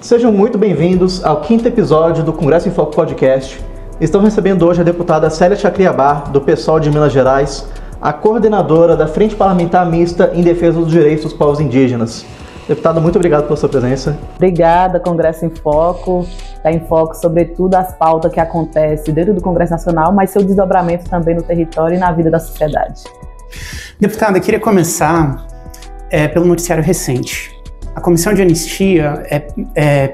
Sejam muito bem-vindos ao 5º episódio do Congresso em Foco Podcast. Estamos recebendo hoje a deputada Célia Chacriabá, do PSOL de Minas Gerais, a coordenadora da Frente Parlamentar Mista em Defesa dos Direitos dos Povos Indígenas. Deputada, muito obrigado pela sua presença. Obrigada, Congresso em Foco. Está em foco, sobretudo, as pautas que acontecem dentro do Congresso Nacional, mas seu desdobramento também no território e na vida da sociedade. Deputada, eu queria começar pelo noticiário recente. A Comissão de Anistia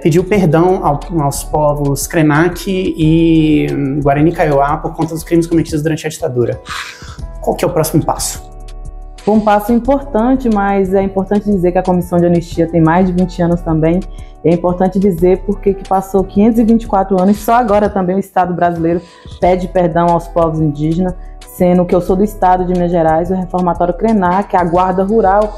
pediu perdão aos povos Krenak e Guarani Kaiowá por conta dos crimes cometidos durante a ditadura. Qual que é o próximo passo? Foi um passo importante, mas é importante dizer que a Comissão de Anistia tem mais de 20 anos também. É importante dizer porque que passou 524 anos e só agora também o Estado brasileiro pede perdão aos povos indígenas, sendo que eu sou do Estado de Minas Gerais, o reformatório Krenak, a Guarda Rural,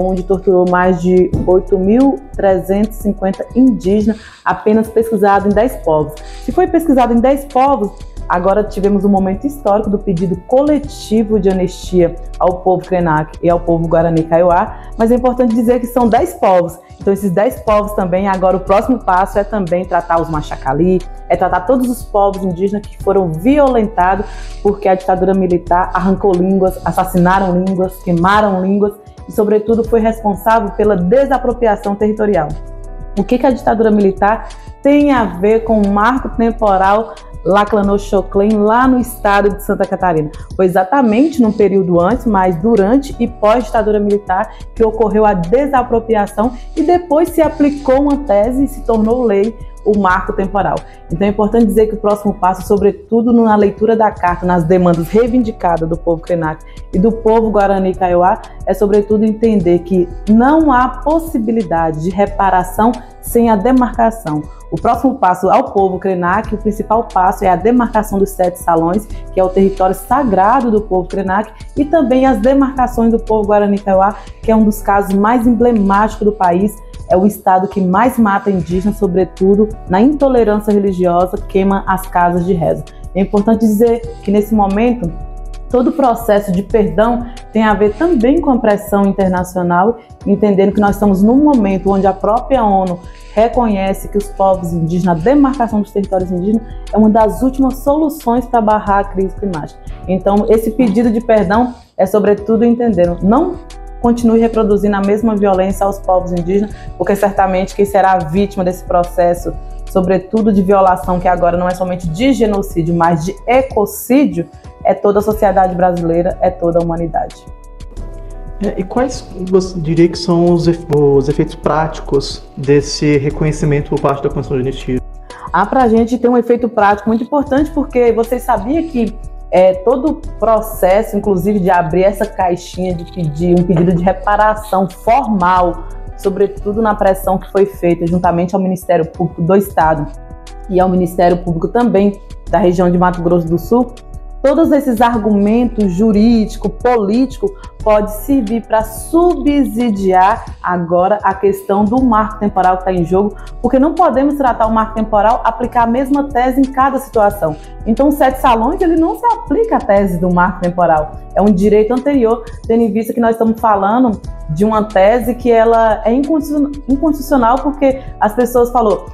onde torturou mais de 8.350 indígenas, apenas pesquisado em 10 povos. Se foi pesquisado em 10 povos, agora tivemos um momento histórico do pedido coletivo de anistia ao povo Krenak e ao povo Guarani Kaiowá, mas é importante dizer que são 10 povos. Então esses 10 povos também, agora o próximo passo é também tratar os Machacali, é tratar todos os povos indígenas que foram violentados porque a ditadura militar arrancou línguas, assassinaram línguas, queimaram línguas e sobretudo foi responsável pela desapropriação territorial. O que a ditadura militar tem a ver com o marco temporal Laclanochoclen, lá no estado de Santa Catarina? Foi exatamente num período antes, mas durante e pós-ditadura militar que ocorreu a desapropriação e depois se aplicou uma tese e se tornou lei o marco temporal. Então é importante dizer que o próximo passo, sobretudo na leitura da carta, nas demandas reivindicadas do povo Krenak e do povo Guarani Kaiowá, é sobretudo entender que não há possibilidade de reparação sem a demarcação. O próximo passo ao povo Krenak, o principal passo é a demarcação dos 7 salões, que é o território sagrado do povo Krenak, e também as demarcações do povo Guarani Kaiowá, que é um dos casos mais emblemáticos do país. É o estado que mais mata indígenas, sobretudo na intolerância religiosa, queima as casas de reza. É importante dizer que nesse momento todo o processo de perdão tem a ver também com a pressão internacional, entendendo que nós estamos num momento onde a própria ONU reconhece que os povos indígenas, a demarcação dos territórios indígenas, é uma das últimas soluções para barrar a crise climática. Então, esse pedido de perdão é sobretudo entendendo, não continue reproduzindo a mesma violência aos povos indígenas, porque certamente quem será vítima desse processo, sobretudo de violação, que agora não é somente de genocídio, mas de ecocídio, é toda a sociedade brasileira, é toda a humanidade. E quais você diria que são os efeitos práticos desse reconhecimento por parte da Comissão de Anistia? Para a gente tem um efeito prático muito importante, porque vocês sabiam que todo o processo, inclusive de abrir essa caixinha de pedir um pedido de reparação formal, sobretudo na pressão que foi feita juntamente ao Ministério Público do Estado e ao Ministério Público também da região de Mato Grosso do Sul, todos esses argumentos jurídicos, políticos, pode servir para subsidiar agora a questão do marco temporal que está em jogo, porque não podemos tratar o marco temporal, aplicar a mesma tese em cada situação. Então, os 7 salões, ele não se aplica à tese do marco temporal. É um direito anterior, tendo em vista que nós estamos falando de uma tese que ela é inconstitucional, porque as pessoas falaram,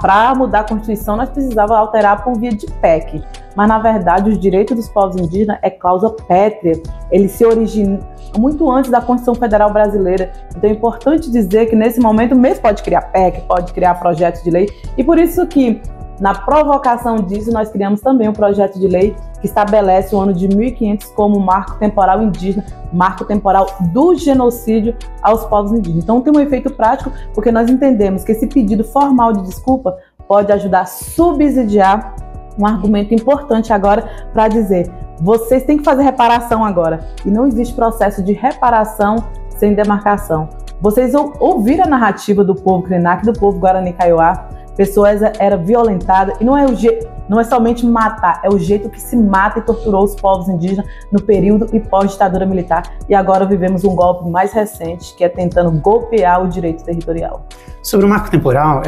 para mudar a Constituição nós precisávamos alterar por via de PEC. Mas, na verdade, os direitos dos povos indígenas é cláusula pétrea. Ele se origina muito antes da Constituição Federal Brasileira. Então é importante dizer que, nesse momento, mesmo pode criar PEC, pode criar projetos de lei. E por isso que, na provocação disso, nós criamos também um projeto de lei que estabelece o ano de 1500 como marco temporal indígena, marco temporal do genocídio aos povos indígenas. Então tem um efeito prático, porque nós entendemos que esse pedido formal de desculpa pode ajudar a subsidiar um argumento importante agora para dizer, vocês têm que fazer reparação agora. E não existe processo de reparação sem demarcação. Vocês ouviram a narrativa do povo Krenak, do povo Guarani Kaiowá, pessoas eram violentadas, e não é somente matar, é o jeito que se mata e torturou os povos indígenas no período e pós-ditadura militar. E agora vivemos um golpe mais recente, que é tentando golpear o direito territorial. Sobre o marco temporal,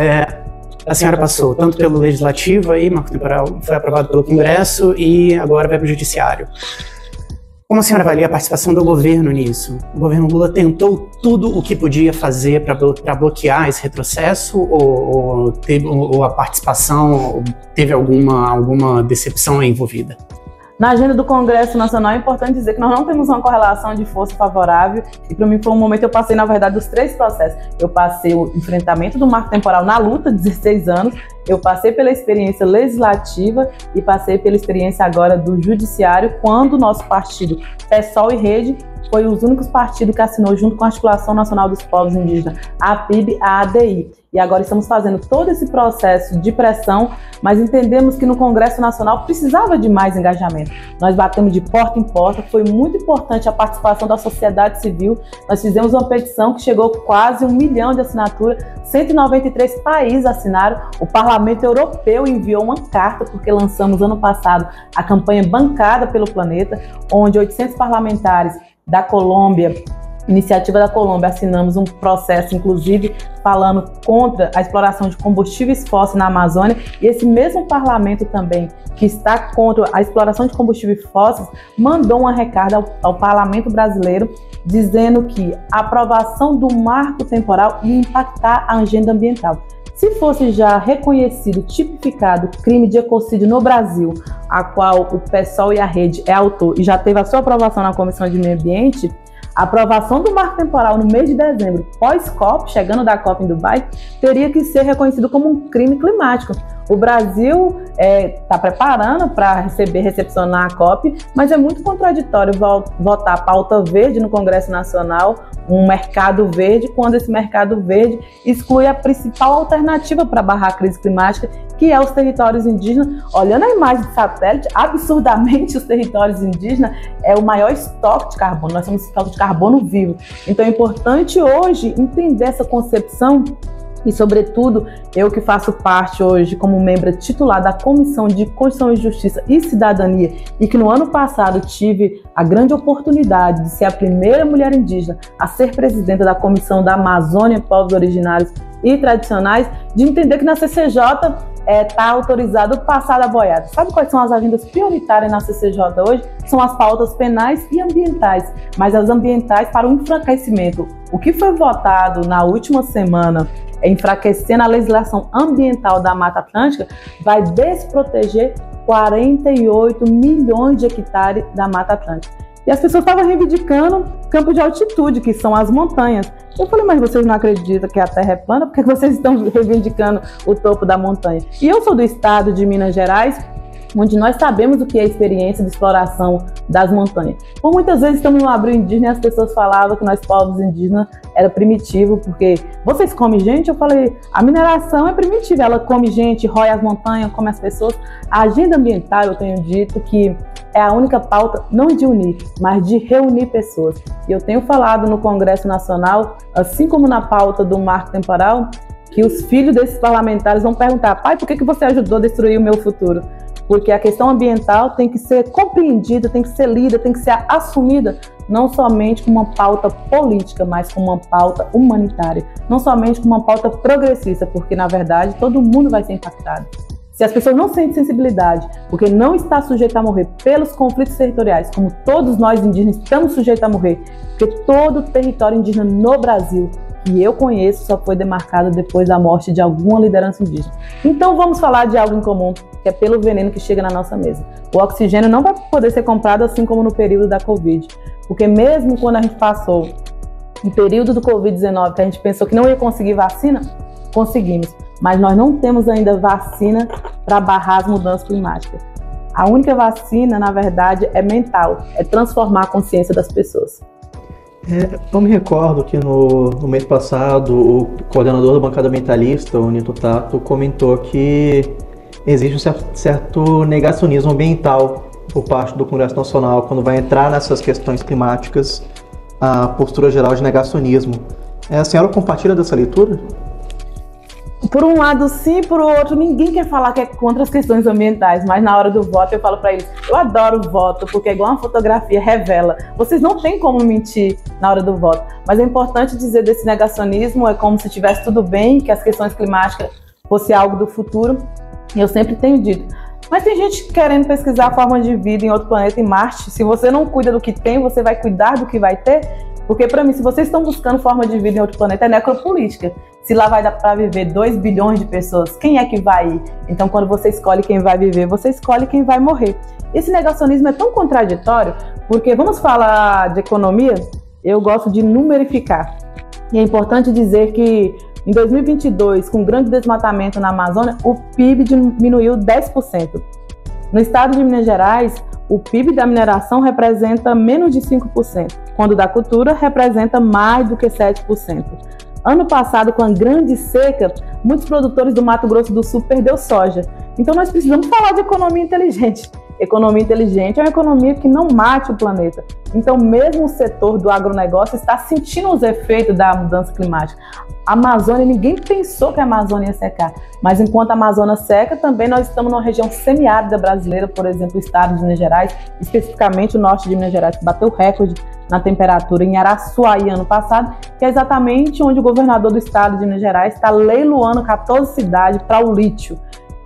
a senhora passou tanto pelo Legislativo, aí marco temporal foi aprovado pelo Congresso e agora vai para o Judiciário. Como a senhora avalia a participação do governo nisso? O governo Lula tentou tudo o que podia fazer para bloquear esse retrocesso ou a participação teve alguma decepção envolvida? Na agenda do Congresso Nacional é importante dizer que nós não temos uma correlação de força favorável e para mim foi um momento eu passei, na verdade, dos 3 processos. Eu passei o enfrentamento do marco temporal na luta, 16 anos, eu passei pela experiência legislativa e passei pela experiência agora do judiciário, quando o nosso partido, PSOL e Rede, foi os únicos partidos que assinou junto com a Articulação Nacional dos Povos Indígenas, a APIB, a ADI. E agora estamos fazendo todo esse processo de pressão, mas entendemos que no Congresso Nacional precisava de mais engajamento. Nós batemos de porta em porta, foi muito importante a participação da sociedade civil. Nós fizemos uma petição que chegou quase 1 milhão de assinaturas, 193 países assinaram, o Parlamento Europeu enviou uma carta, porque lançamos ano passado a campanha Bancada pelo Planeta, onde 800 parlamentares da Colômbia, Iniciativa da Colômbia, assinamos um processo, inclusive, falando contra a exploração de combustíveis fósseis na Amazônia, e esse mesmo parlamento também, que está contra a exploração de combustíveis fósseis, mandou uma recarga ao parlamento brasileiro, dizendo que a aprovação do marco temporal ia impactar a agenda ambiental. Se fosse já reconhecido, tipificado crime de ecocídio no Brasil, a qual o PSOL e a Rede é autor e já teve a sua aprovação na Comissão de Meio Ambiente, a aprovação do marco temporal no mês de dezembro, pós-COP, chegando da COP em Dubai, teria que ser reconhecido como um crime climático. O Brasil está preparando para recepcionar a COP, mas é muito contraditório votar a pauta verde no Congresso Nacional, um mercado verde, quando esse mercado verde exclui a principal alternativa para barrar a crise climática, que é os territórios indígenas. Olhando a imagem de satélite, absurdamente os territórios indígenas é o maior estoque de carbono, nós somos estoque de carbono vivo. Então é importante hoje entender essa concepção. E, sobretudo, eu que faço parte hoje como membro titular da Comissão de Constituição e Justiça e Cidadania e que no ano passado tive a grande oportunidade de ser a primeira mulher indígena a ser presidenta da Comissão da Amazônia, Povos Originários e Tradicionais, de entender que na CCJ está autorizado passar da boiada. Sabe quais são as agendas prioritárias na CCJ hoje? São as pautas penais e ambientais, mas as ambientais para o enfraquecimento. O que foi votado na última semana, enfraquecendo a legislação ambiental da Mata Atlântica, vai desproteger 48 milhões de hectares da Mata Atlântica. E as pessoas estavam reivindicando campo de altitude, que são as montanhas. Eu falei, mas vocês não acreditam que a Terra é plana? Por que vocês estão reivindicando o topo da montanha? E eu sou do estado de Minas Gerais, onde nós sabemos o que é a experiência de exploração das montanhas. Por muitas vezes estamos no abril indígena e as pessoas falavam que nós povos indígenas era primitivo, porque vocês comem gente? Eu falei, a mineração é primitiva, ela come gente, rói as montanhas, come as pessoas. A agenda ambiental, eu tenho dito que é a única pauta não de unir, mas de reunir pessoas. E eu tenho falado no Congresso Nacional, assim como na pauta do marco temporal, que os filhos desses parlamentares vão perguntar, pai, por que você ajudou a destruir o meu futuro? Porque a questão ambiental tem que ser compreendida, tem que ser lida, tem que ser assumida não somente como uma pauta política, mas como uma pauta humanitária, não somente como uma pauta progressista, porque na verdade todo mundo vai ser impactado. Se as pessoas não sentem sensibilidade, porque não está sujeito a morrer pelos conflitos territoriais, como todos nós indígenas estamos sujeitos a morrer, porque todo o território indígena no Brasil que eu conheço só foi demarcado depois da morte de alguma liderança indígena. Então vamos falar de algo em comum, que é pelo veneno que chega na nossa mesa. O oxigênio não vai poder ser comprado assim como no período da Covid, porque mesmo quando a gente passou um período do Covid-19 que a gente pensou que não ia conseguir vacina, conseguimos. Mas nós não temos ainda vacina para barrar as mudanças climáticas. A única vacina, na verdade, é mental, é transformar a consciência das pessoas. Eu me recordo que no mês passado o coordenador da bancada ambientalista, o Nito Tato, comentou que existe um certo negacionismo ambiental por parte do Congresso Nacional quando vai entrar nessas questões climáticas, a postura geral de negacionismo. A senhora compartilha dessa leitura? Por um lado sim, por outro ninguém quer falar que é contra as questões ambientais, mas na hora do voto eu falo para eles, eu adoro o voto, porque é igual uma fotografia, revela. Vocês não têm como mentir na hora do voto, mas é importante dizer desse negacionismo, é como se tivesse tudo bem, que as questões climáticas fosse algo do futuro. E eu sempre tenho dito, Mas tem gente querendo pesquisar a forma de vida em outro planeta, em Marte. Se você não cuida do que tem, você vai cuidar do que vai ter? Porque para mim, se vocês estão buscando forma de vida em outro planeta, é necropolítica. Se lá vai dar para viver 2 bilhões de pessoas, quem é que vai ir? Então, quando você escolhe quem vai viver, você escolhe quem vai morrer. Esse negacionismo é tão contraditório, porque vamos falar de economia, eu gosto de numerificar. E é importante dizer que em 2022, com grande desmatamento na Amazônia, o PIB diminuiu 10%. No estado de Minas Gerais, o PIB da mineração representa menos de 5%, quando da cultura representa mais do que 7%. Ano passado, com a grande seca, muitos produtores do Mato Grosso do Sul perderam soja. Então nós precisamos falar de economia inteligente. Economia inteligente é uma economia que não mate o planeta. Então mesmo o setor do agronegócio está sentindo os efeitos da mudança climática. A Amazônia, ninguém pensou que a Amazônia ia secar, mas enquanto a Amazônia seca, também nós estamos numa região semiárida brasileira, por exemplo, o estado de Minas Gerais, especificamente o norte de Minas Gerais, que bateu recorde na temperatura em Araçuaí ano passado, que é exatamente onde o governador do estado de Minas Gerais está leiloando 14 cidades para o lítio.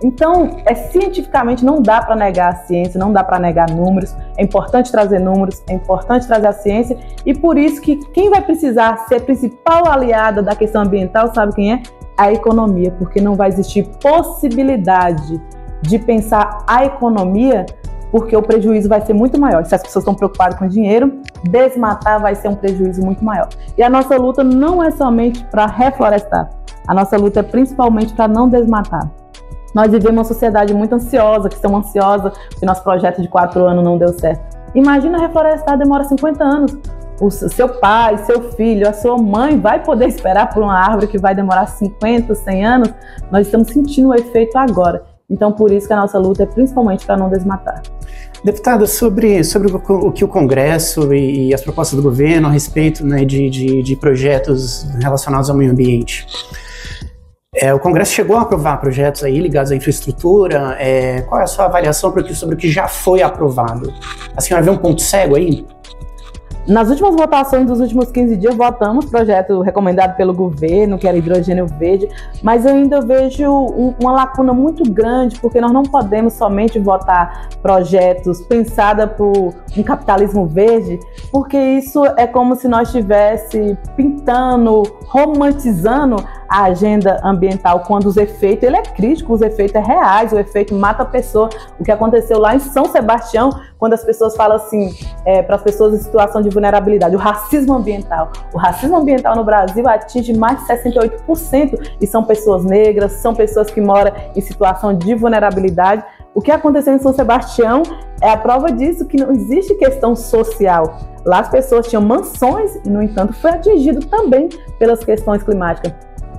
Então, cientificamente não dá para negar a ciência, não dá para negar números, é importante trazer números, é importante trazer a ciência, e por isso que quem vai precisar ser a principal aliada da questão ambiental, sabe quem é? A economia, porque não vai existir possibilidade de pensar a economia, porque o prejuízo vai ser muito maior. Se as pessoas estão preocupadas com dinheiro, desmatar vai ser um prejuízo muito maior. E a nossa luta não é somente para reflorestar, a nossa luta é principalmente para não desmatar. Nós vivemos uma sociedade muito ansiosa, que estamos ansiosa porque nosso projeto de 4 anos não deu certo. Imagina reflorestar, demora 50 anos. O seu pai, seu filho, a sua mãe vai poder esperar por uma árvore que vai demorar 50, 100 anos? Nós estamos sentindo o efeito agora. Então, por isso que a nossa luta é principalmente para não desmatar. Deputada, sobre o que o Congresso e as propostas do governo a respeito, né, de projetos relacionados ao meio ambiente. O Congresso chegou a aprovar projetos aí ligados à infraestrutura. Qual é a sua avaliação sobre o que já foi aprovado? A senhora vê um ponto cego aí? Nas últimas votações dos últimos 15 dias, votamos projeto recomendado pelo governo, que era hidrogênio verde, mas eu ainda vejo uma lacuna muito grande, porque nós não podemos somente votar projetos pensados por um capitalismo verde, porque isso é como se nós estivéssemos pintando, romantizando a agenda ambiental, quando os efeitos, ele é crítico, os efeitos é reais, o efeito mata a pessoa. O que aconteceu lá em São Sebastião, quando as pessoas falam assim, para as pessoas em situação de vulnerabilidade, o racismo ambiental. O racismo ambiental no Brasil atinge mais de 68%, e são pessoas negras, são pessoas que moram em situação de vulnerabilidade. O que aconteceu em São Sebastião é a prova disso, que não existe questão social. Lá as pessoas tinham mansões e, no entanto, foi atingido também pelas questões climáticas.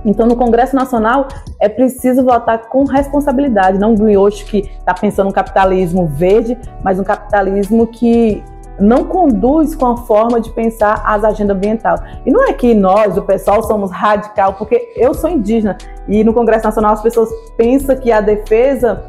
Então, no Congresso Nacional, é preciso votar com responsabilidade, não um guioche que está pensando no capitalismo verde, mas um capitalismo que não conduz com a forma de pensar as agendas ambientais. E não é que nós, o pessoal, somos radical, porque eu sou indígena, e no Congresso Nacional as pessoas pensam que a defesa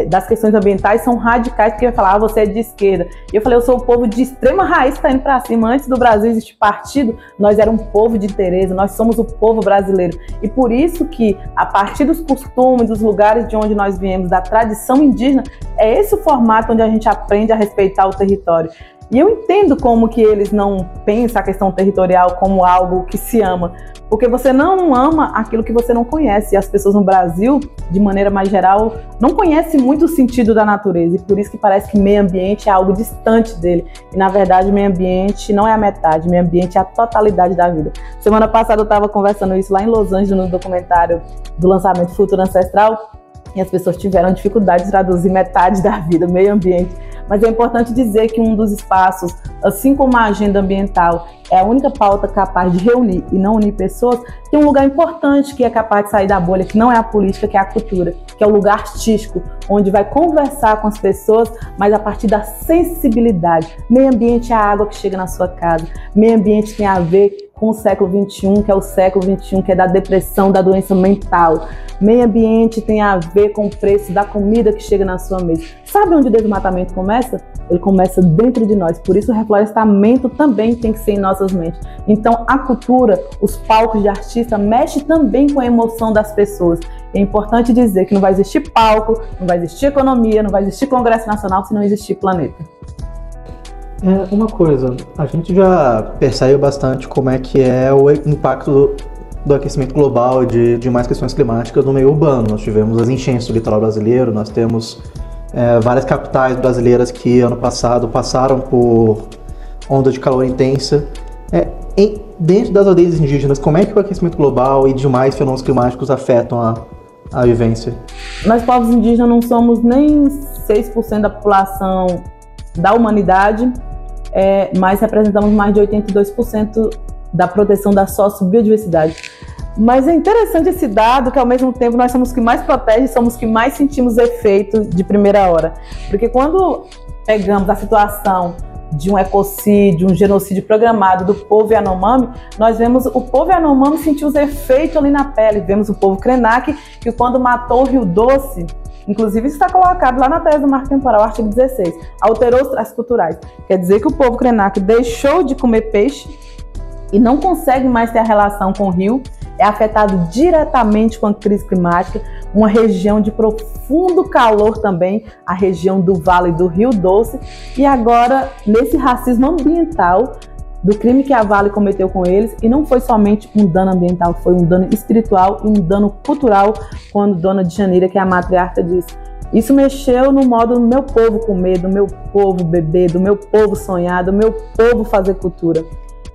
das questões ambientais são radicais, porque vai falar, você é de esquerda. E eu falei, eu sou o povo de extrema raiz que está indo para cima. Antes do Brasil existir partido, nós éramos um povo de Tereza, nós somos o povo brasileiro. E por isso que, a partir dos costumes, dos lugares de onde nós viemos, da tradição indígena, é esse o formato onde a gente aprende a respeitar o território. E eu entendo como que eles não pensam a questão territorial como algo que se ama, porque você não ama aquilo que você não conhece. E as pessoas no Brasil, de maneira mais geral, não conhecem muito o sentido da natureza, e por isso que parece que meio ambiente é algo distante dele. E na verdade, meio ambiente não é a metade, meio ambiente é a totalidade da vida. Semana passada eu estava conversando isso lá em Los Angeles, no documentário do lançamento Futuro Ancestral, e as pessoas tiveram dificuldade de traduzir metade da vida, meio ambiente. Mas é importante dizer que um dos espaços, assim como a agenda ambiental é a única pauta capaz de reunir e não unir pessoas, tem um lugar importante que é capaz de sair da bolha, que não é a política, que é a cultura, que é o lugar artístico, onde vai conversar com as pessoas, mas a partir da sensibilidade. Meio ambiente é a água que chega na sua casa, meio ambiente tem a ver com o século XXI, que é o século XXI, que é da depressão, da doença mental. Meio ambiente tem a ver com o preço da comida que chega na sua mesa. Sabe onde o desmatamento começa? Ele começa dentro de nós. Por isso o reflorestamento também tem que ser em nossas mentes. Então a cultura, os palcos de artista, mexe também com a emoção das pessoas. É importante dizer que não vai existir palco, não vai existir economia, não vai existir Congresso Nacional se não existir planeta. Uma coisa, a gente já percebe bastante como é que é o impacto do aquecimento global e de mais questões climáticas no meio urbano. Nós tivemos as enchentes do litoral brasileiro, nós temos várias capitais brasileiras que ano passado passaram por onda de calor intensa. Dentro das aldeias indígenas, como é que o aquecimento global e demais fenômenos climáticos afetam a vivência? Nós, povos indígenas, não somos nem 6% da população da humanidade, mas representamos mais de 82% da proteção da sociobiodiversidade. Mas é interessante esse dado que, ao mesmo tempo, nós somos os que mais protegem, somos os que mais sentimos efeito de primeira hora. Porque quando pegamos a situação de um ecocídio, um genocídio programado do povo Yanomami, nós vemos o povo Yanomami sentir os efeitos ali na pele. Vemos o povo Krenak, que quando matou o Rio Doce, inclusive isso está colocado lá na tese do marco temporal, artigo 16, alterou os traços culturais. Quer dizer que o povo Krenak deixou de comer peixe e não consegue mais ter a relação com o rio, é afetado diretamente com a crise climática, uma região de profundo calor também, a região do Vale do Rio Doce, e agora nesse racismo ambiental, do crime que a Vale cometeu com eles, e não foi somente um dano ambiental, foi um dano espiritual e um dano cultural, quando Dona Djanira, que é a matriarca, disse: isso mexeu no modo do meu povo comer, do meu povo beber, do meu povo sonhar, do meu povo fazer cultura.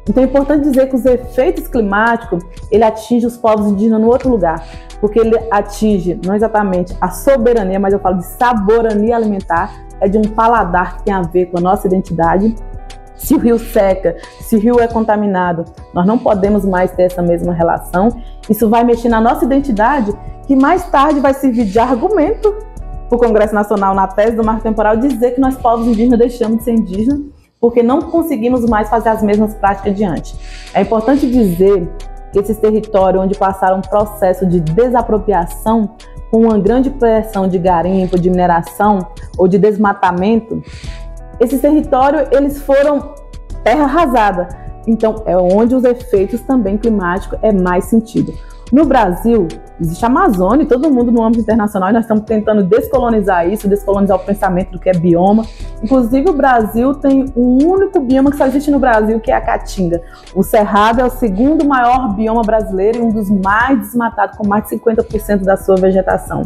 Então é importante dizer que os efeitos climáticos, ele atinge os povos indígenas no outro lugar, porque ele atinge não exatamente a soberania, mas eu falo de saborania alimentar, é de um paladar que tem a ver com a nossa identidade. Se o rio seca, se o rio é contaminado, nós não podemos mais ter essa mesma relação. Isso vai mexer na nossa identidade, que mais tarde vai servir de argumento para o Congresso Nacional, na tese do marco temporal, dizer que nós, povos indígenas, deixamos de ser indígenas, porque não conseguimos mais fazer as mesmas práticas adiante. É importante dizer que esses territórios onde passaram um processo de desapropriação, com uma grande pressão de garimpo, de mineração ou de desmatamento, esses territórios eles foram terra arrasada. Então é onde os efeitos também climáticos é mais sentido. No Brasil, existe a Amazônia, todo mundo no âmbito internacional, e nós estamos tentando descolonizar isso, descolonizar o pensamento do que é bioma. Inclusive, o Brasil tem um único bioma que só existe no Brasil, que é a Caatinga. O Cerrado é o segundo maior bioma brasileiro e um dos mais desmatados, com mais de 50% da sua vegetação.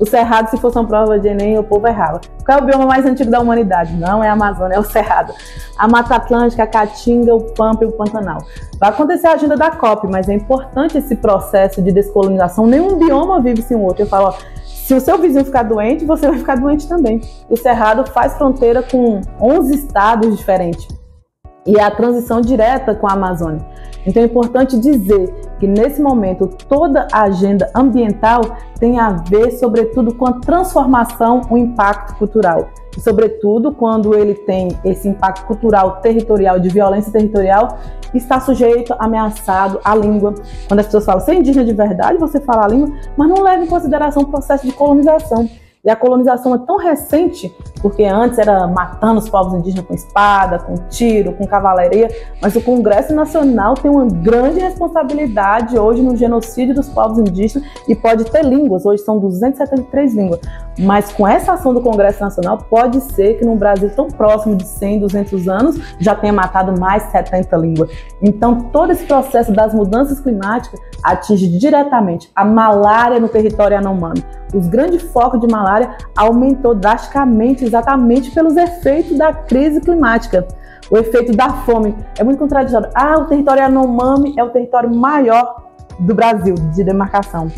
O Cerrado, se fosse uma prova de Enem, o povo errava. Qual é o bioma mais antigo da humanidade? Não é a Amazônia, é o Cerrado. A Mata Atlântica, a Caatinga, o Pampa e o Pantanal. Vai acontecer a agenda da COP, mas é importante esse processo de descolonização. Nenhum bioma vive sem o outro. Eu falo, ó, se o seu vizinho ficar doente, você vai ficar doente também. O Cerrado faz fronteira com 11 estados diferentes. E é a transição direta com a Amazônia. Então é importante dizer que nesse momento toda a agenda ambiental tem a ver sobretudo com a transformação, o impacto cultural. E sobretudo quando ele tem esse impacto cultural, territorial, de violência territorial, está sujeito, ameaçado à língua. Quando as pessoas falam, você é indígena de verdade, você fala a língua, mas não leva em consideração o processo de colonização. E a colonização é tão recente, porque antes era matando os povos indígenas com espada, com tiro, com cavalaria, mas o Congresso Nacional tem uma grande responsabilidade hoje no genocídio dos povos indígenas e pode ter línguas, hoje são 273 línguas, mas com essa ação do Congresso Nacional pode ser que num Brasil tão próximo de 100, 200 anos já tenha matado mais 70 línguas. Então todo esse processo das mudanças climáticas atinge diretamente a malária no território Yanomami. Os grandes focos de malária aumentou drasticamente exatamente pelos efeitos da crise climática. O efeito da fome é muito contraditório. O território Yanomami é o território maior do Brasil de demarcação.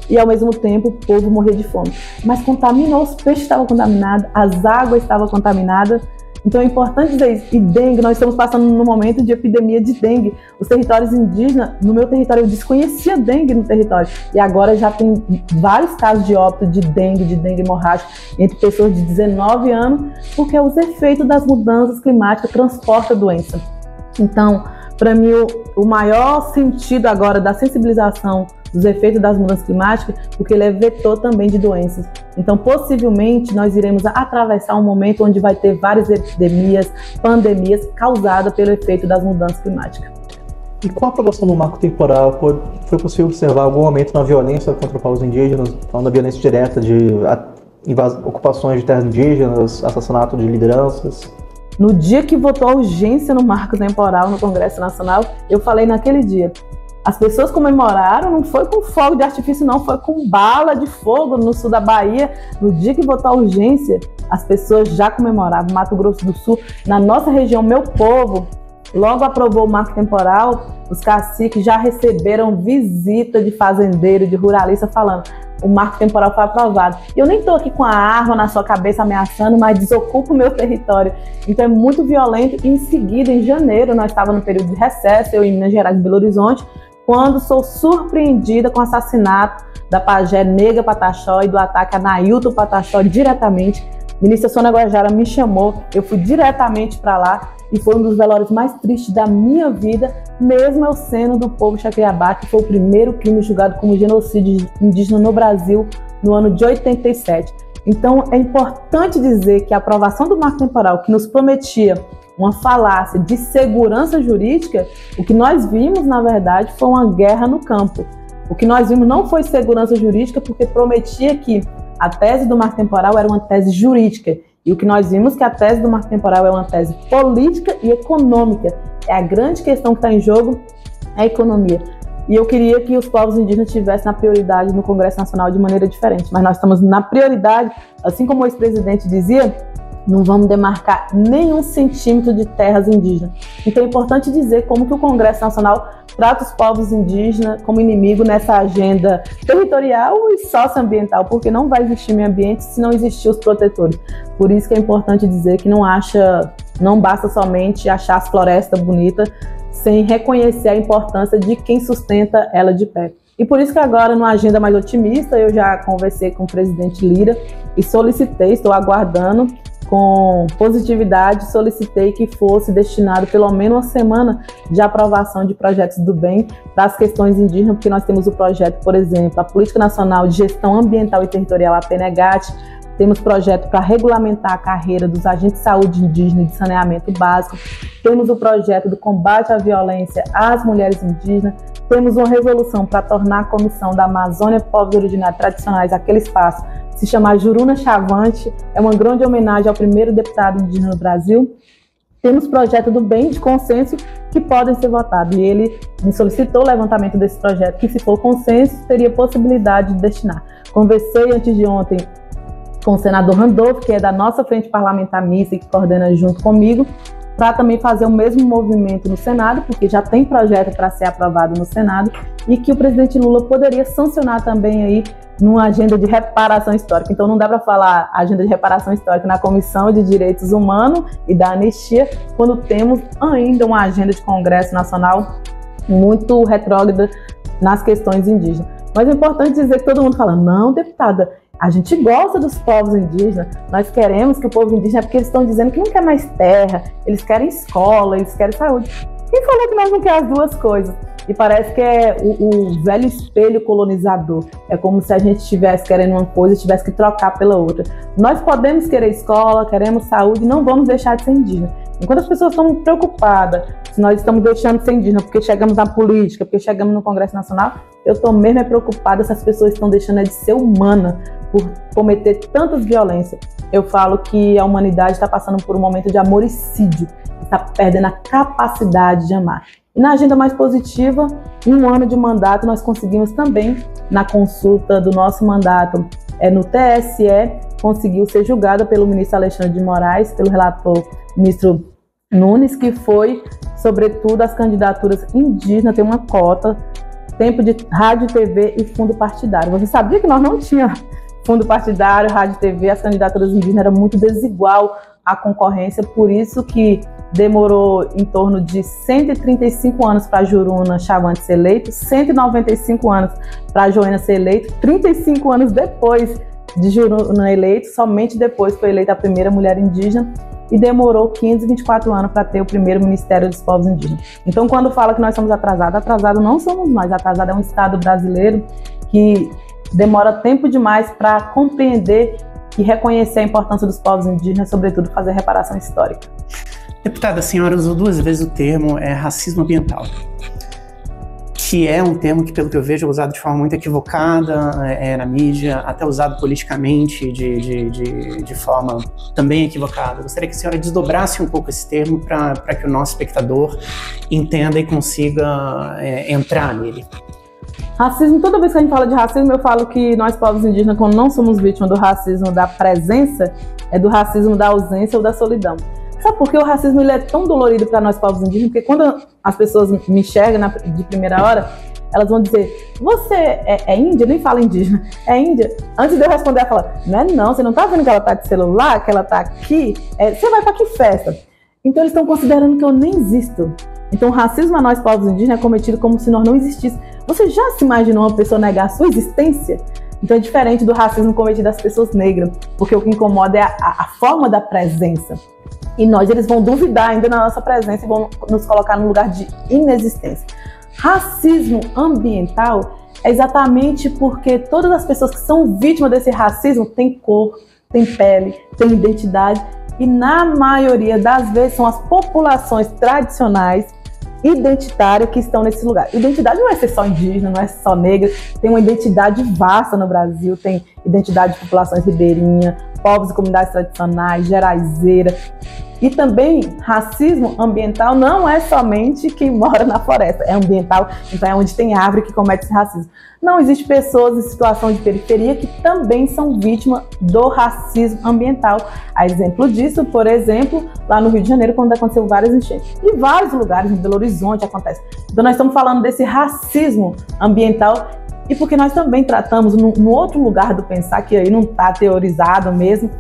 E ao mesmo tempo o povo morria de fome. Mas contaminou, os peixes estavam contaminados, as águas estavam contaminadas. Então é importante dizer isso. E dengue, nós estamos passando num momento de epidemia de dengue. Os territórios indígenas, no meu território, eu desconhecia dengue no território. E agora já tem vários casos de óbito de dengue hemorrágica, entre pessoas de 19 anos, porque os efeitos das mudanças climáticas transportam a doença. Então, para mim, o maior sentido agora da sensibilização dos efeitos das mudanças climáticas, porque ele é vetor também de doenças. Então, possivelmente, nós iremos atravessar um momento onde vai ter várias epidemias, pandemias causadas pelo efeito das mudanças climáticas. E com a aprovação do marco temporal, foi possível observar algum aumento na violência contra povos indígenas, falando da violência direta de ocupações de terras indígenas, assassinato de lideranças? No dia que votou a urgência no marco temporal no Congresso Nacional, eu falei naquele dia, as pessoas comemoraram, não foi com fogo de artifício não, foi com bala de fogo no sul da Bahia. No dia que votou a urgência, as pessoas já comemoravam. Mato Grosso do Sul, na nossa região, meu povo, logo aprovou o marco temporal, os caciques já receberam visita de fazendeiro, de ruralista falando, o marco temporal foi aprovado. Eu nem estou aqui com a arma na sua cabeça ameaçando, mas desocupa o meu território. Então é muito violento. E em seguida, em janeiro, nós estávamos no período de recesso, eu em Minas Gerais e Belo Horizonte, quando sou surpreendida com o assassinato da pajé Nega Pataxó e do ataque a Nailton Pataxó diretamente. A ministra Sônia Guajajara me chamou, eu fui diretamente para lá e foi um dos velórios mais tristes da minha vida, mesmo eu sendo do povo Xacriabá, que foi o primeiro crime julgado como genocídio indígena no Brasil no ano de 87. Então é importante dizer que a aprovação do marco temporal, que nos prometia uma falácia de segurança jurídica, o que nós vimos, na verdade, foi uma guerra no campo. O que nós vimos não foi segurança jurídica, porque prometia que a tese do marco temporal era uma tese jurídica. E o que nós vimos que a tese do marco temporal é uma tese política e econômica. É a grande questão que está em jogo, é a economia. E eu queria que os povos indígenas tivessem na prioridade no Congresso Nacional de maneira diferente. Mas nós estamos na prioridade, assim como o ex-presidente dizia, não vamos demarcar nenhum centímetro de terras indígenas. Então é importante dizer como que o Congresso Nacional trata os povos indígenas como inimigo nessa agenda territorial e socioambiental, porque não vai existir meio ambiente se não existir os protetores. Por isso que é importante dizer que não basta somente achar as florestas bonitas sem reconhecer a importância de quem sustenta ela de pé. E por isso que agora, numa agenda mais otimista, eu já conversei com o presidente Lira e solicitei, estou aguardando, com positividade, solicitei que fosse destinado pelo menos uma semana de aprovação de projetos do bem para as questões indígenas, porque nós temos o projeto, por exemplo, a Política Nacional de Gestão Ambiental e Territorial, a PNGAT, temos projeto para regulamentar a carreira dos agentes de saúde indígena e de saneamento básico, temos o projeto do combate à violência às mulheres indígenas, temos uma resolução para tornar a Comissão da Amazônia Povos Originários Tradicionais aquele espaço se chamar Juruna Chavante, é uma grande homenagem ao primeiro deputado indígena no Brasil. Temos projeto do bem de consenso que podem ser votados, e ele me solicitou o levantamento desse projeto, que se for consenso, teria possibilidade de destinar. Conversei antes de ontem com o senador Randolph, que é da nossa frente parlamentar mista e que coordena junto comigo, para também fazer o mesmo movimento no Senado, porque já tem projeto para ser aprovado no Senado, e que o presidente Lula poderia sancionar também aí numa agenda de reparação histórica. Então não dá para falar agenda de reparação histórica na Comissão de Direitos Humanos e da Anistia, quando temos ainda uma agenda de Congresso Nacional muito retrógrada nas questões indígenas. Mas é importante dizer que todo mundo fala, não, deputada, a gente gosta dos povos indígenas, nós queremos que o povo indígena, porque eles estão dizendo que não quer mais terra, eles querem escola, eles querem saúde. Quem falou que nós não queremos as duas coisas? E parece que é o velho espelho colonizador. É como se a gente estivesse querendo uma coisa e tivesse que trocar pela outra. Nós podemos querer escola, queremos saúde, não vamos deixar de ser indígena. Enquanto as pessoas estão preocupadas se nós estamos deixando de ser indígena porque chegamos na política, porque chegamos no Congresso Nacional, eu estou mesmo preocupada se as pessoas estão deixando de ser humana por cometer tantas violências. Eu falo que a humanidade está passando por um momento de amoricídio, está perdendo a capacidade de amar. E na agenda mais positiva, um ano de mandato, nós conseguimos também, na consulta do nosso mandato no TSE, conseguiu ser julgada pelo ministro Alexandre de Moraes, pelo relator ministro Nunes, que foi, sobretudo, as candidaturas indígenas, tem uma cota, tempo de rádio, TV e fundo partidário. Você sabia que nós não tínhamos fundo partidário, rádio, TV, as candidaturas indígenas eram muito desigual a concorrência, por isso que demorou em torno de 135 anos para a Juruna Chavante ser eleito, 195 anos para a Joênia ser eleito, 35 anos depois de Juruna eleito, somente depois foi eleita a primeira mulher indígena. e demorou 524 anos para ter o primeiro Ministério dos Povos Indígenas. Então, quando fala que nós somos atrasados, atrasado não somos nós, atrasado é um Estado brasileiro que demora tempo demais para compreender e reconhecer a importância dos povos indígenas, sobretudo fazer reparação histórica. Deputada, a senhora usou 2 vezes o termo racismo ambiental, que é um termo que, pelo que eu vejo, é usado de forma muito equivocada na mídia, até usado politicamente de forma também equivocada. Eu gostaria que a senhora desdobrasse um pouco esse termo para que o nosso espectador entenda e consiga entrar nele. Racismo, toda vez que a gente fala de racismo, eu falo que nós, povos indígenas, quando não somos vítimas do racismo da presença, é do racismo da ausência ou da solidão. Sabe por que o racismo ele é tão dolorido para nós, povos indígenas? Porque quando as pessoas me enxergam de primeira hora, elas vão dizer, você é índia? Nem fala indígena, é índia? Antes de eu responder, ela fala, não, você não tá vendo que ela tá de celular, que ela tá aqui? Você vai para que festa? Então eles estão considerando que eu nem existo. Então o racismo a nós, povos indígenas, é cometido como se nós não existíssemos. Você já se imaginou uma pessoa negar a sua existência? Então é diferente do racismo cometido às pessoas negras, porque o que incomoda é a forma da presença. E eles vão duvidar ainda na nossa presença e vão nos colocar num lugar de inexistência. Racismo ambiental é exatamente porque todas as pessoas que são vítimas desse racismo têm cor, têm pele, têm identidade, e na maioria das vezes são as populações tradicionais identitárias que estão nesse lugar. Identidade não é ser só indígena, não é só negra, tem uma identidade vasta no Brasil, tem identidade de populações ribeirinhas, povos e comunidades tradicionais, geraizeira. E também racismo ambiental não é somente quem mora na floresta, é ambiental, então é onde tem árvore que comete esse racismo. Não, existem pessoas em situação de periferia que também são vítimas do racismo ambiental. A exemplo disso, por exemplo, lá no Rio de Janeiro, quando aconteceu várias enchentes. Em vários lugares, em Belo Horizonte acontece. Então nós estamos falando desse racismo ambiental e porque nós também tratamos no outro lugar do pensar, que aí não está teorizado mesmo,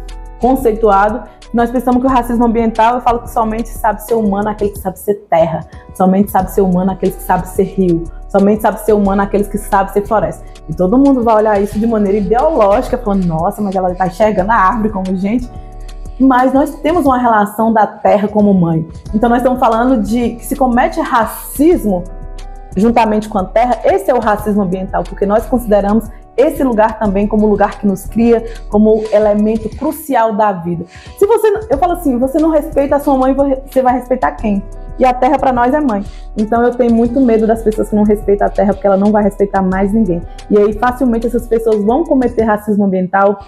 conceituado, nós pensamos que o racismo ambiental, eu falo que somente sabe ser humano aquele que sabe ser terra, somente sabe ser humano aqueles que sabe ser rio, somente sabe ser humano aqueles que sabe ser floresta. E todo mundo vai olhar isso de maneira ideológica, falando, nossa, mas ela está enxergando a árvore como gente. Mas nós temos uma relação da terra como mãe. Então nós estamos falando de que se comete racismo juntamente com a terra, esse é o racismo ambiental, porque nós consideramos esse lugar também como lugar que nos cria, como elemento crucial da vida. Se eu falo assim, você não respeita a sua mãe, você vai respeitar quem? E a terra para nós é mãe. Então eu tenho muito medo das pessoas que não respeitam a terra, porque ela não vai respeitar mais ninguém. E aí facilmente essas pessoas vão cometer racismo ambiental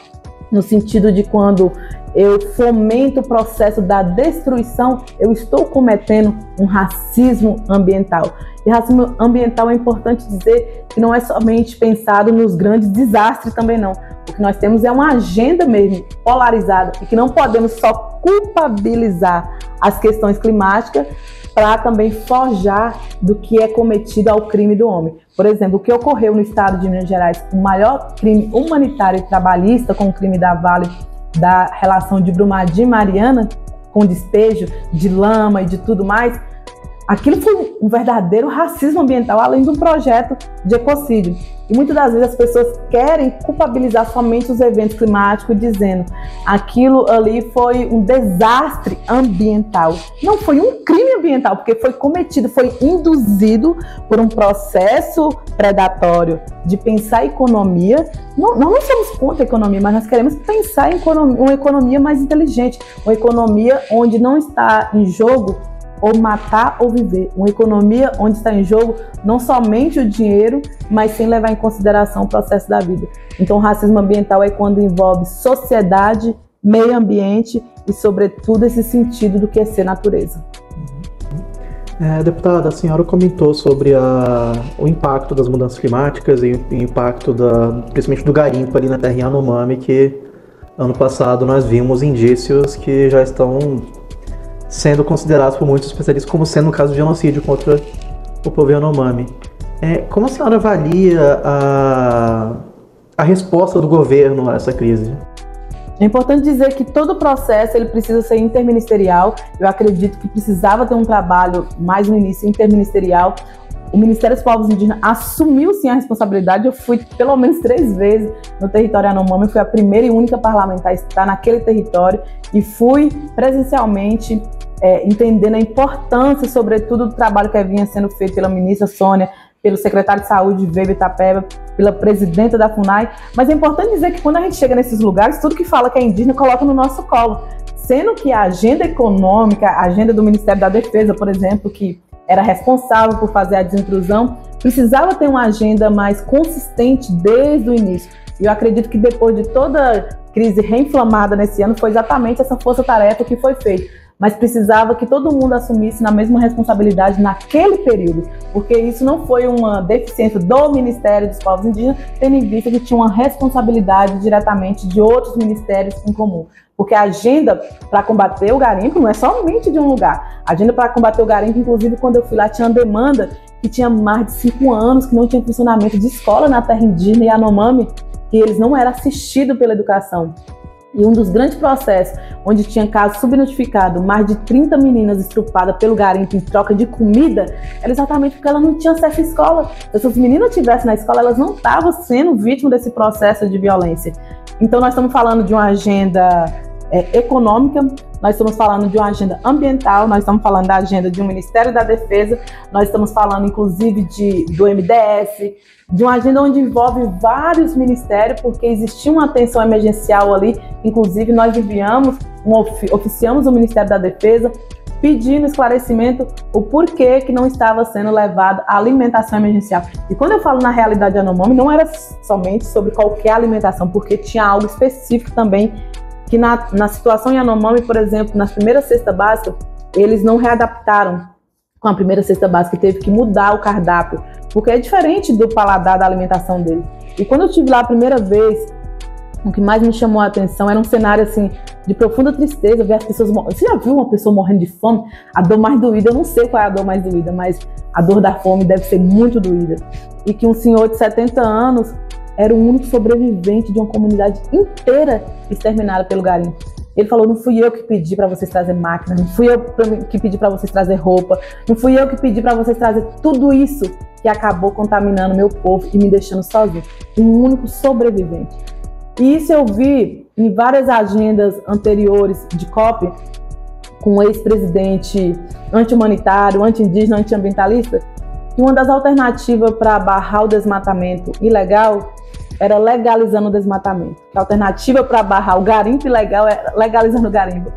no sentido de quando eu fomento o processo da destruição, eu estou cometendo um racismo ambiental. E racismo ambiental é importante dizer que não é somente pensado nos grandes desastres também não. O que nós temos é uma agenda mesmo polarizada e que não podemos só culpabilizar as questões climáticas para também forjar do que é cometido ao crime do homem. Por exemplo, o que ocorreu no estado de Minas Gerais, o maior crime humanitário e trabalhista com o crime da Vale, da relação de Brumadinho e Mariana, com despejo de lama e de tudo mais, aquilo foi um verdadeiro racismo ambiental, além de um projeto de ecocídio. E muitas das vezes as pessoas querem culpabilizar somente os eventos climáticos, dizendo aquilo ali foi um desastre ambiental. Não foi um crime ambiental, porque foi cometido, foi induzido por um processo predatório de pensar a economia. Nós não somos contra a economia, mas nós queremos pensar em uma economia mais inteligente, uma economia onde não está em jogo ou matar ou viver. Uma economia onde está em jogo não somente o dinheiro, mas sem levar em consideração o processo da vida. Então o racismo ambiental é quando envolve sociedade, meio ambiente e sobretudo esse sentido do que é ser natureza. Deputada, a senhora comentou sobre o impacto das mudanças climáticas e o impacto principalmente do garimpo ali na terra Yanomami, que ano passado nós vimos indícios que já estão sendo considerados por muitos especialistas como sendo um caso de genocídio contra o povo Yanomami. Como a senhora avalia a resposta do governo a essa crise? É importante dizer que todo o processo ele precisa ser interministerial. Eu acredito que precisava ter um trabalho mais no início interministerial. O Ministério dos Povos Indígenas assumiu sim a responsabilidade. Eu fui pelo menos 3 vezes no território Yanomami, fui a primeira e única parlamentar a estar naquele território e fui presencialmente entendendo a importância, sobretudo, do trabalho que vinha sendo feito pela ministra Sônia, pelo secretário de Saúde, Weber Itapeba, pela presidenta da FUNAI. Mas é importante dizer que quando a gente chega nesses lugares, tudo que fala que é indígena coloca no nosso colo. Sendo que a agenda econômica, a agenda do Ministério da Defesa, por exemplo, que era responsável por fazer a desintrusão, precisava ter uma agenda mais consistente desde o início. E eu acredito que depois de toda a crise reinflamada nesse ano, foi exatamente essa força-tarefa que foi feita. Mas precisava que todo mundo assumisse na mesma responsabilidade naquele período, porque isso não foi uma deficiência do Ministério dos Povos Indígenas, tendo em vista que tinha uma responsabilidade diretamente de outros ministérios em comum. Porque a agenda para combater o garimpo não é somente de um lugar. A agenda para combater o garimpo, inclusive, quando eu fui lá, tinha uma demanda que tinha mais de 5 anos, que não tinha funcionamento de escola na terra indígena Yanomami, que eles não eram assistidos pela educação. E um dos grandes processos, onde tinha caso subnotificado, mais de 30 meninas estrupadas pelo garimpo em troca de comida, era exatamente porque elas não tinham acesso à escola. Se essas meninas estivessem na escola, elas não estavam sendo vítimas desse processo de violência. Então nós estamos falando de uma agenda econômica, nós estamos falando de uma agenda ambiental, nós estamos falando da agenda de um Ministério da Defesa, nós estamos falando inclusive do MDS, de uma agenda onde envolve vários ministérios, porque existia uma atenção emergencial ali. Inclusive nós oficiamos o Ministério da Defesa pedindo esclarecimento o porquê que não estava sendo levada a alimentação emergencial. E quando eu falo na realidade Yanomami, não era somente sobre qualquer alimentação, porque tinha algo específico também, que na situação Yanomami, por exemplo, nas primeiras cestas básicas, eles não readaptaram com a primeira cesta básica, teve que mudar o cardápio, porque é diferente do paladar da alimentação deles. E quando eu estive lá a primeira vez, o que mais me chamou a atenção era um cenário assim de profunda tristeza, ver as pessoas morrendo. Você já viu uma pessoa morrendo de fome? A dor mais doída, eu não sei qual é a dor mais doída, mas a dor da fome deve ser muito doída. E que um senhor de 70 anos era o único sobrevivente de uma comunidade inteira exterminada pelo garimpo. Ele falou: não fui eu que pedi para vocês trazer máquina, não fui eu que pedi para vocês trazer roupa, não fui eu que pedi para vocês trazer tudo isso que acabou contaminando meu povo e me deixando sozinho. Um único sobrevivente. E isso eu vi em várias agendas anteriores de COP, com o ex-presidente anti-humanitário, anti-indígena, anti-ambientalista, que uma das alternativas para barrar o desmatamento ilegal era legalizando o desmatamento. A alternativa para barrar o garimpo ilegal é legalizando o garimpo.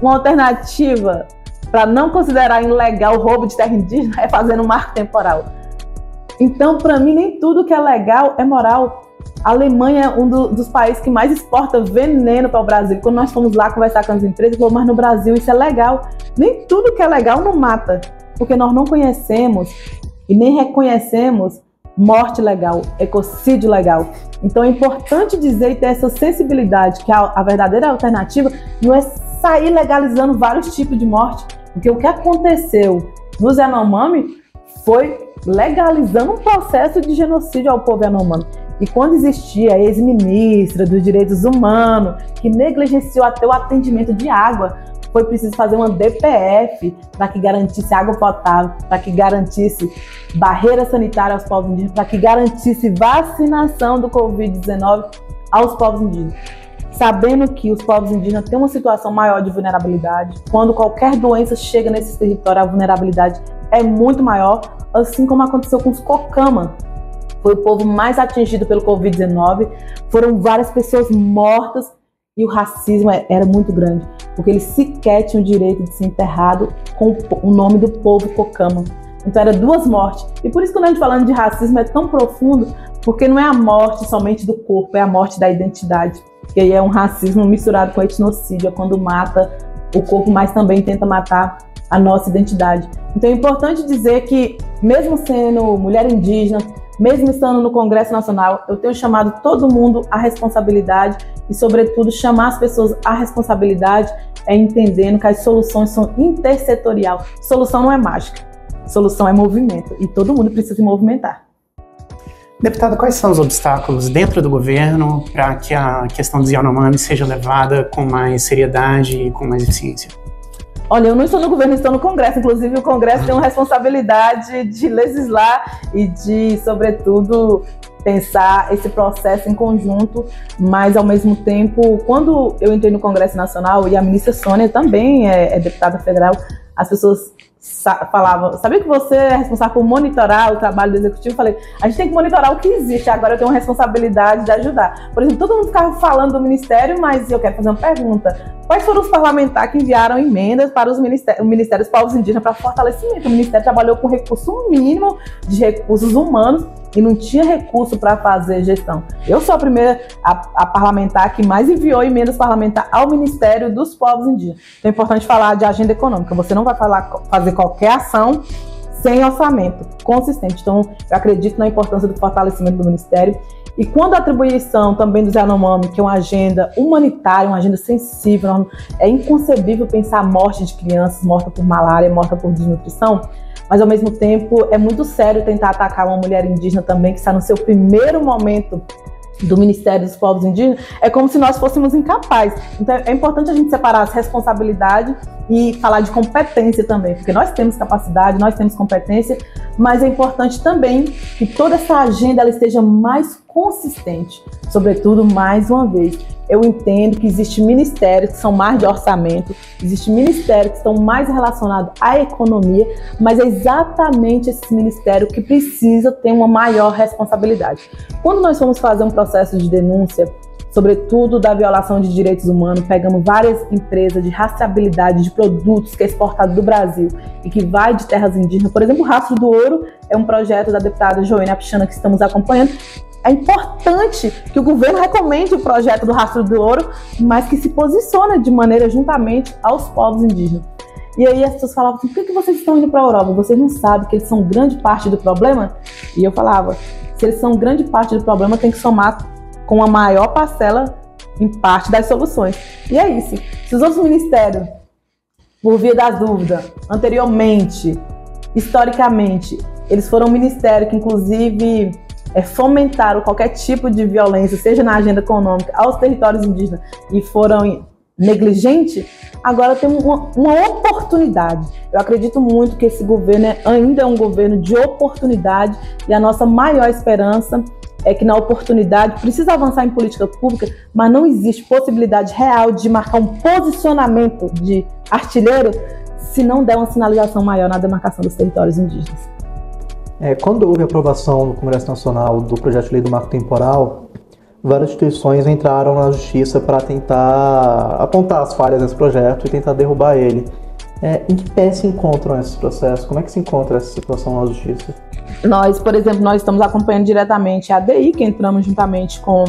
Uma alternativa para não considerar ilegal o roubo de terra indígena é fazendo um marco temporal. Então, para mim, nem tudo que é legal é moral. A Alemanha é um dos países que mais exporta veneno para o Brasil. Quando nós fomos lá conversar com as empresas, falou: mas no Brasil isso é legal. Nem tudo que é legal não mata, porque nós não conhecemos e nem reconhecemos morte legal, ecocídio legal. Então é importante dizer e ter essa sensibilidade que a verdadeira alternativa não é sair legalizando vários tipos de morte, porque o que aconteceu nos Yanomami foi legalizando um processo de genocídio ao povo Yanomami. E quando existia a ex-ministra dos Direitos Humanos, que negligenciou até o atendimento de água, foi preciso fazer uma DPF para que garantisse água potável, para que garantisse barreira sanitária aos povos indígenas, para que garantisse vacinação do Covid-19 aos povos indígenas. Sabendo que os povos indígenas têm uma situação maior de vulnerabilidade, quando qualquer doença chega nesse território, a vulnerabilidade é muito maior, assim como aconteceu com os Kokama. Foi o povo mais atingido pelo Covid-19, foram várias pessoas mortas e o racismo era muito grande, porque eles sequer tinham o direito de ser enterrado com o nome do povo Kokama. Então eram 2 mortes. E por isso que quando a gente falando de racismo é tão profundo, porque não é a morte somente do corpo, é a morte da identidade. Que aí é um racismo misturado com etnocídio, é quando mata o corpo, mas também tenta matar a nossa identidade. Então é importante dizer que, mesmo sendo mulher indígena, mesmo estando no Congresso Nacional, eu tenho chamado todo mundo à responsabilidade e, sobretudo, chamar as pessoas à responsabilidade é entendendo que as soluções são intersetorial. Solução não é mágica, solução é movimento e todo mundo precisa se movimentar. Deputada, quais são os obstáculos dentro do governo para que a questão dos Yanomami seja levada com mais seriedade e com mais eficiência? Olha, eu não estou no governo, estou no Congresso. Inclusive, o Congresso tem uma responsabilidade de legislar e de, sobretudo, pensar esse processo em conjunto, mas, ao mesmo tempo, quando eu entrei no Congresso Nacional, e a ministra Sônia também é deputada federal, as pessoas falavam, sabia que você é responsável por monitorar o trabalho do Executivo? Eu falei, a gente tem que monitorar o que existe, agora eu tenho uma responsabilidade de ajudar. Por exemplo, todo mundo ficava falando do Ministério, mas eu quero fazer uma pergunta. Quais foram os parlamentares que enviaram emendas para o Ministério dos Povos Indígenas para fortalecimento? O Ministério trabalhou com recurso mínimo de recursos humanos e não tinha recurso para fazer gestão. Eu sou a primeira a parlamentar que mais enviou emendas parlamentares ao Ministério dos Povos Indígenas. Então é importante falar de agenda econômica. Você não vai fazer qualquer ação sem orçamento consistente. Então, eu acredito na importância do fortalecimento do Ministério. E quando a atribuição também do Yanomami, que é uma agenda humanitária, uma agenda sensível, é inconcebível pensar a morte de crianças mortas por malária, mortas por desnutrição, mas ao mesmo tempo é muito sério tentar atacar uma mulher indígena também, que está no seu primeiro momento do Ministério dos Povos Indígenas, é como se nós fôssemos incapazes. Então é importante a gente separar as responsabilidades e falar de competência também, porque nós temos capacidade, nós temos competência, mas é importante também que toda essa agenda ela esteja mais consistente. Sobretudo, mais uma vez, eu entendo que existem ministérios que são mais de orçamento, existem ministérios que estão mais relacionados à economia, mas é exatamente esse ministério que precisa ter uma maior responsabilidade. Quando nós fomos fazer um processo de denúncia, sobretudo da violação de direitos humanos, pegamos várias empresas de rastreabilidade de produtos que é exportado do Brasil e que vai de terras indígenas. Por exemplo, o Rastro do Ouro é um projeto da deputada Joênia Pichana que estamos acompanhando. É importante que o governo recomende o projeto do Rastro do Ouro, mas que se posicione de maneira juntamente aos povos indígenas. E aí as pessoas falavam assim, por que vocês estão indo para a Europa? Vocês não sabem que eles são grande parte do problema? E eu falava, se eles são grande parte do problema, tem que somar com a maior parcela em parte das soluções. E é isso. Se os outros ministérios, por via das dúvidas, anteriormente, historicamente, eles foram um ministério que, inclusive, fomentaram qualquer tipo de violência, seja na agenda econômica, aos territórios indígenas, e foram negligentes, agora temos uma oportunidade. Eu acredito muito que esse governo ainda é um governo de oportunidade, e a nossa maior esperança é que na oportunidade precisa avançar em política pública, mas não existe possibilidade real de marcar um posicionamento de artilheiro se não der uma sinalização maior na demarcação dos territórios indígenas. Quando houve a aprovação no Congresso Nacional do projeto de lei do marco temporal, várias instituições entraram na justiça para tentar apontar as falhas desse projeto e tentar derrubar ele. Em que pé se encontram esses processos? Como é que se encontra essa situação na justiça? Nós, por exemplo, nós estamos acompanhando diretamente a ADI, que entramos juntamente com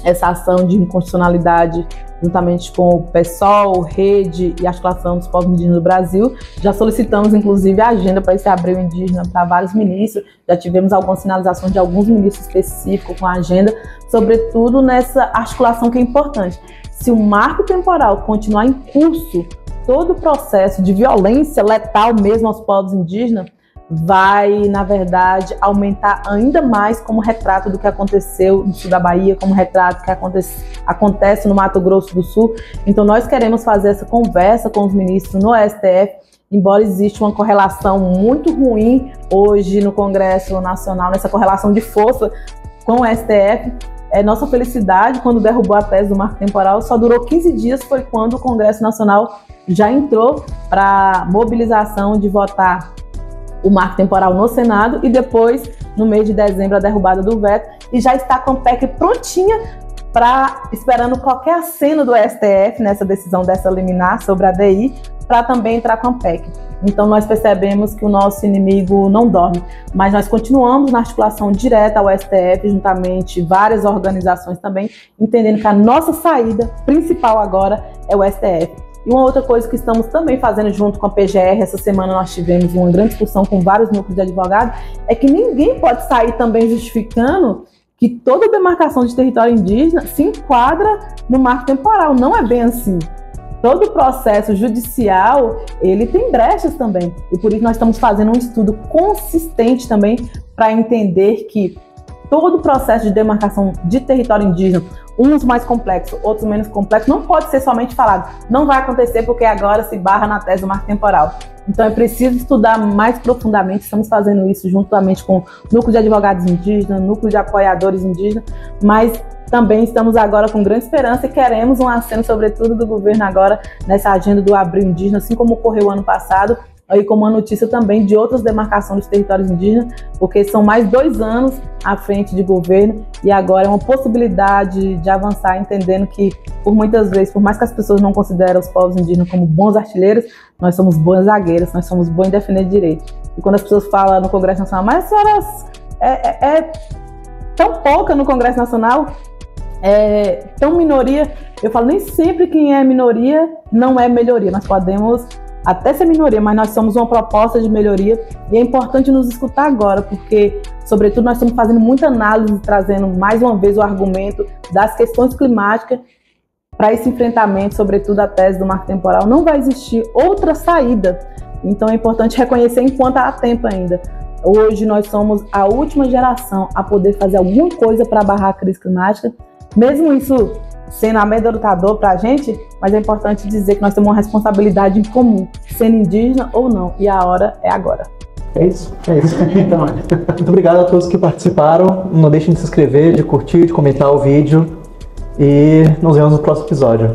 essa ação de inconstitucionalidade, juntamente com o PSOL, Rede e Articulação dos Povos Indígenas do Brasil. Já solicitamos, inclusive, a agenda para esse abril indígena para vários ministros. Já tivemos algumas sinalizações de alguns ministros específicos com a agenda, sobretudo nessa articulação que é importante. Se o marco temporal continuar em curso, todo o processo de violência letal mesmo aos povos indígenas vai, na verdade, aumentar ainda mais como retrato do que aconteceu no sul da Bahia, como retrato que acontece no Mato Grosso do Sul. Então nós queremos fazer essa conversa com os ministros no STF, embora exista uma correlação muito ruim hoje no Congresso Nacional, nessa correlação de força com o STF. Nossa felicidade, quando derrubou a tese do marco temporal, só durou 15 dias, foi quando o Congresso Nacional já entrou para mobilização de votar o marco temporal no Senado e depois, no mês de dezembro, a derrubada do veto, e já está com a PEC prontinha esperando qualquer aceno do STF nessa decisão dessa liminar sobre a ADI, para também entrar com a PEC. Então nós percebemos que o nosso inimigo não dorme, mas nós continuamos na articulação direta ao STF, juntamente várias organizações também, entendendo que a nossa saída principal agora é o STF. E uma outra coisa que estamos também fazendo junto com a PGR, essa semana nós tivemos uma grande discussão com vários núcleos de advogados, é que ninguém pode sair também justificando que toda demarcação de território indígena se enquadra no marco temporal. Não é bem assim. Todo o processo judicial, ele tem brechas também. E por isso nós estamos fazendo um estudo consistente também para entender que todo o processo de demarcação de território indígena, uns mais complexos, outros menos complexos, não pode ser somente falado. Não vai acontecer porque agora se barra na tese do marco temporal. Então é preciso estudar mais profundamente, estamos fazendo isso juntamente com o núcleo de advogados indígenas, núcleo de apoiadores indígenas, mas também estamos agora com grande esperança e queremos um aceno, sobretudo do governo agora, nessa agenda do Abril Indígena, assim como ocorreu ano passado, aí como uma notícia também de outras demarcações dos territórios indígenas, porque são mais 2 anos à frente de governo e agora é uma possibilidade de avançar, entendendo que, por muitas vezes, por mais que as pessoas não considerem os povos indígenas como bons artilheiros, nós somos bons zagueiros, nós somos bons em defender direito. E quando as pessoas falam no Congresso Nacional, mas a senhora é tão pouca no Congresso Nacional, tão minoria, eu falo, nem sempre quem é minoria não é melhoria, nós podemos até ser minoria, mas nós somos uma proposta de melhoria e é importante nos escutar agora, porque, sobretudo, nós estamos fazendo muita análise, trazendo mais uma vez o argumento das questões climáticas para esse enfrentamento, sobretudo a tese do marco temporal. Não vai existir outra saída, então é importante reconhecer enquanto há tempo ainda. Hoje nós somos a última geração a poder fazer alguma coisa para barrar a crise climática, mesmo isso sendo amedrontador para a gente, mas é importante dizer que nós temos uma responsabilidade em comum, sendo indígena ou não, e a hora é agora. É isso. Então, muito obrigado a todos que participaram. Não deixem de se inscrever, de curtir, de comentar o vídeo e nos vemos no próximo episódio.